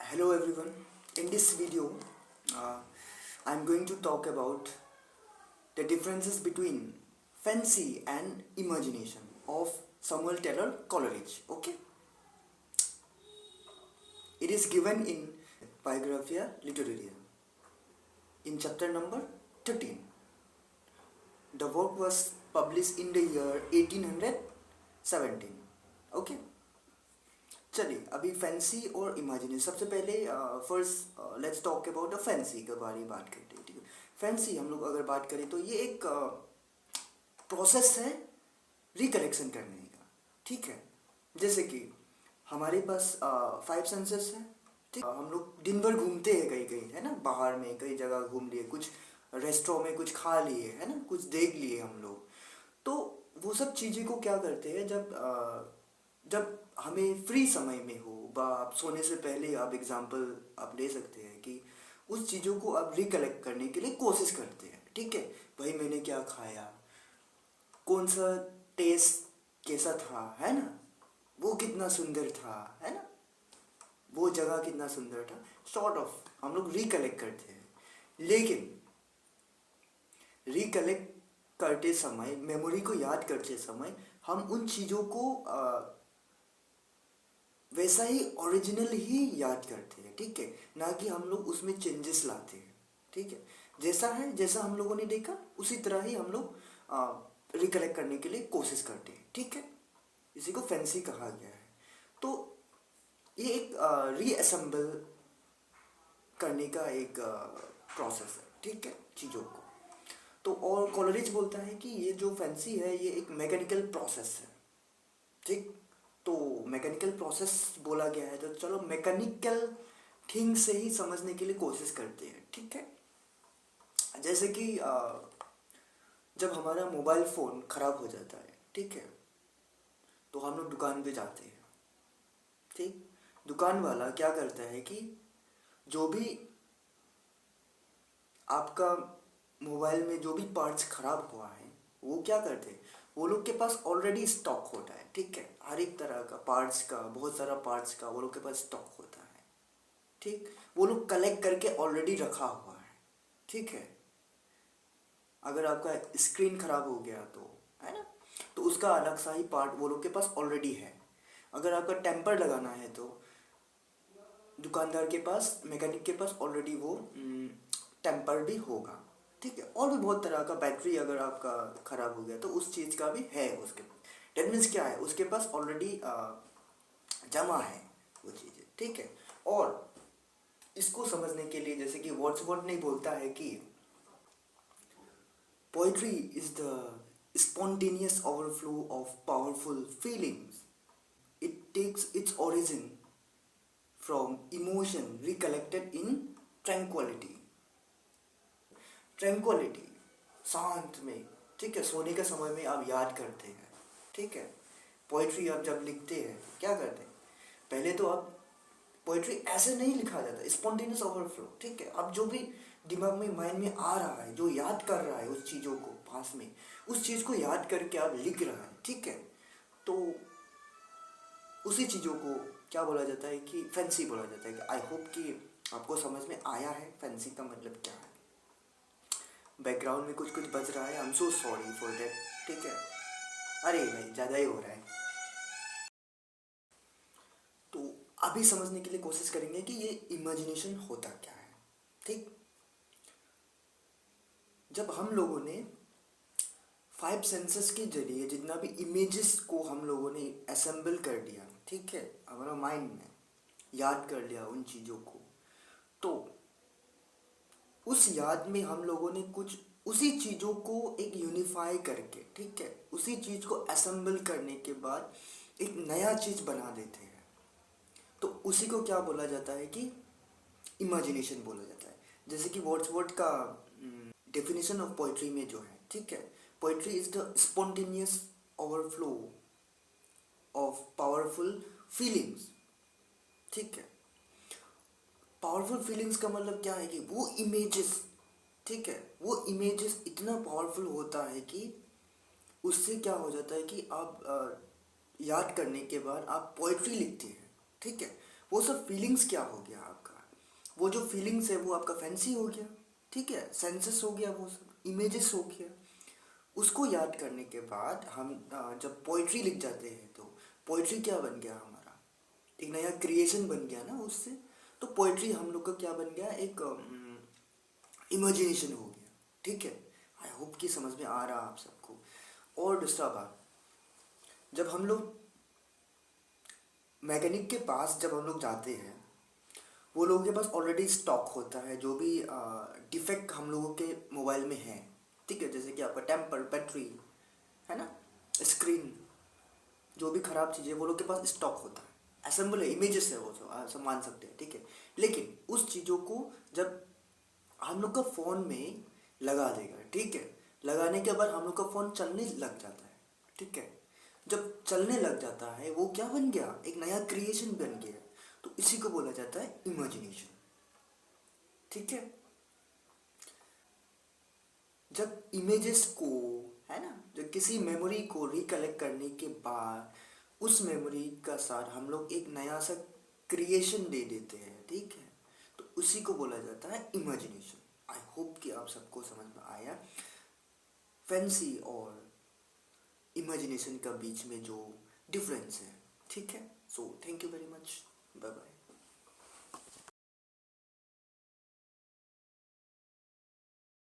Hello everyone. In this video, I'm going to talk about the differences between fancy and imagination of Samuel Taylor Coleridge. Okay, it is given in Biographia Literaria in chapter number 13. The work was published in the year 1817. Okay. चलिए अभी fancy और imagination सबसे पहले first let's talk about the fancy के बारे में बात करते हैं। ठीक है, फैंसी हम लोग अगर बात करें तो ये एक प्रोसेस है रिकलेक्शन करने का। ठीक है, जैसे कि हमारे पास 5 सेंसेस है। ठीक, हम लोग दिन भर घूमते हैं कहीं कहीं, है ना, बाहर में कई जगह घूम लिए, कुछ रेस्टोरेंट में कुछ खा लिए, है ना, कुछ देख लिए हम लोग। तो वो सब चीज़ें को क्या करते हैं, जब हमें फ्री समय में हो आप सोने से पहले आप एग्जाम्पल आप ले सकते हैं कि उस चीज़ों को आप रिकलेक्ट करने के लिए कोशिश करते हैं। ठीक है, भाई मैंने क्या खाया, कौन सा टेस्ट कैसा था, है ना, वो कितना सुंदर था, है ना, वो जगह कितना सुंदर था, सॉर्ट ऑफ हम लोग रिकलेक्ट करते हैं। लेकिन रिकलेक्ट करते समय, मेमोरी को याद करते समय हम उन चीज़ों को वैसा ही ओरिजिनल ही याद करते हैं। ठीक है, ना कि हम लोग उसमें चेंजेस लाते हैं। ठीक है, जैसा है, जैसा हम लोगों ने देखा उसी तरह ही हम लोग रिकलेक्ट करने के लिए कोशिश करते हैं। ठीक है, इसी को फैंसी कहा गया है। तो ये एक रीअसेंबल करने का एक प्रोसेस है। ठीक है, चीज़ों को। तो और कॉलरिज बोलता है कि ये जो फैंसी है ये एक मैकेनिकल प्रोसेस है। ठीक, तो मैकेनिकल प्रोसेस बोला गया है तो चलो मैकेनिकल थिंग से ही समझने के लिए कोशिश करते हैं। ठीक है, जैसे कि जब हमारा मोबाइल फ़ोन ख़राब हो जाता है, ठीक है, तो हम लोग दुकान पे जाते हैं। ठीक, दुकान वाला क्या करता है कि जो भी आपका मोबाइल में जो भी पार्ट्स ख़राब हुआ है वो क्या करते हैं, वो लोग के पास ऑलरेडी स्टॉक होता है। ठीक है, हर एक तरह का पार्ट्स का, बहुत सारा पार्ट्स का वो लोग के पास स्टॉक होता है। ठीक, वो लोग कलेक्ट करके ऑलरेडी रखा हुआ है। ठीक है, अगर आपका स्क्रीन खराब हो गया तो, है ना, तो उसका अलग सा ही पार्ट वो लोग के पास ऑलरेडी है। अगर आपका टेम्पर लगाना है तो दुकानदार के पास, मैकेनिक के पास ऑलरेडी वो टेम्पर भी होगा। ठीक है, और भी बहुत तरह का, बैटरी अगर आपका ख़राब हो गया तो उस चीज़ का भी है उसके पास। डेट मीन्स क्या है, उसके पास ऑलरेडी जमा है वो चीज़ें। ठीक है, और इसको समझने के लिए जैसे कि वर्ड्सवर्थ नहीं बोलता है कि poetry is the spontaneous overflow of powerful feelings. It takes its origin from emotion recollected in tranquillity. Tranquillity, शांत में। ठीक है, सोने के समय में आप याद करते हैं। ठीक है, पोइट्री आप जब लिखते हैं क्या करते हैं, पहले तो आप पोइट्री ऐसे नहीं लिखा जाता, स्पॉन्टेनियस ओवरफ्लो। ठीक है, अब जो भी दिमाग में, माइंड में आ रहा है, जो याद कर रहा है उस चीज़ों को, पास में उस चीज़ को याद करके आप लिख रहा है। ठीक है, तो उसी चीज़ों को क्या बोला जाता है कि फैंसी बोला जाता है। कि आई होप कि आपको समझ में आया है फैंसी का मतलब क्या है। बैकग्राउंड में कुछ कुछ बज रहा है, I am so sorry for that. ठीक है, अरे भाई ज़्यादा ही हो रहा है। तो अभी समझने के लिए कोशिश करेंगे कि ये इमेजिनेशन होता क्या है। ठीक, जब हम लोगों ने 5 सेंसेस के जरिए जितना भी इमेजेस को हम लोगों ने असेंबल कर दिया, ठीक है, हमारा माइंड में याद कर लिया उन चीज़ों को, तो उस याद में हम लोगों ने कुछ उसी चीज़ों को एक यूनिफाई करके, ठीक है, उसी चीज़ को असेंबल करने के बाद एक नया चीज़ बना देते हैं। तो उसी को क्या बोला जाता है कि इमेजिनेशन बोला जाता है। जैसे कि वर्ड्सवर्थ का डेफिनेशन ऑफ पोइट्री में जो है, ठीक है, poetry is the spontaneous overflow of powerful feelings. ठीक है, पावरफुल फीलिंग्स का मतलब क्या है कि वो इमेजेस, ठीक है, वो इमेजेस इतना पावरफुल होता है कि उससे क्या हो जाता है कि आप याद करने के बाद आप पोइट्री लिखते हैं। ठीक है, वो सब फीलिंग्स क्या हो गया आपका, वो जो फीलिंग्स है वो आपका फैंसी हो गया, ठीक है, सेंसेस हो गया, वो सब इमेजेस हो गया। उसको याद करने के बाद हम जब पोइट्री लिख जाते हैं तो पोइट्री क्या बन गया हमारा, एक नया क्रिएशन बन गया ना उससे। तो पोइट्री हम लोग का क्या बन गया, एक इमेजिनेशन हो गया, ठीक है। आई होप कि समझ में आ रहा आप सबको। और दूसरा बात, जब हम लोग मैकेनिक के पास जब हम लोग जाते हैं, वो लोगों के पास ऑलरेडी स्टॉक होता है जो भी डिफेक्ट हम लोगों के मोबाइल में है, ठीक है, जैसे कि आपका टेम्पर, बैटरी, है ना, स्क्रीन, जो भी खराब चीज़ें वो लोग के पास स्टॉक होता है, असेंबल है, इमेजेस है, वो सब मान सकते हैं, ठीक है। लेकिन उस चीज़ों को जब हम लोग का फ़ोन में लगा देगा, ठीक है, लगाने के बाद हम लोग का फ़ोन चलने लग जाता है, ठीक है। जब चलने लग जाता है वो क्या बन गया, एक नया क्रिएशन बन गया। तो इसी को बोला जाता है इमेजिनेशन, ठीक है। जब इमेजेस को, है ना, जब किसी मेमोरी को रिकलेक्ट करने के बाद उस मेमोरी का साथ हम लोग एक नया सा क्रिएशन दे देते हैं, ठीक है, तो उसी को बोला जाता है इमेजिनेशन। आई होप कि आप सबको समझ में आया फैंसी और इमेजिनेशन का बीच में जो डिफरेंस है, ठीक है। So thank you very much, bye bye.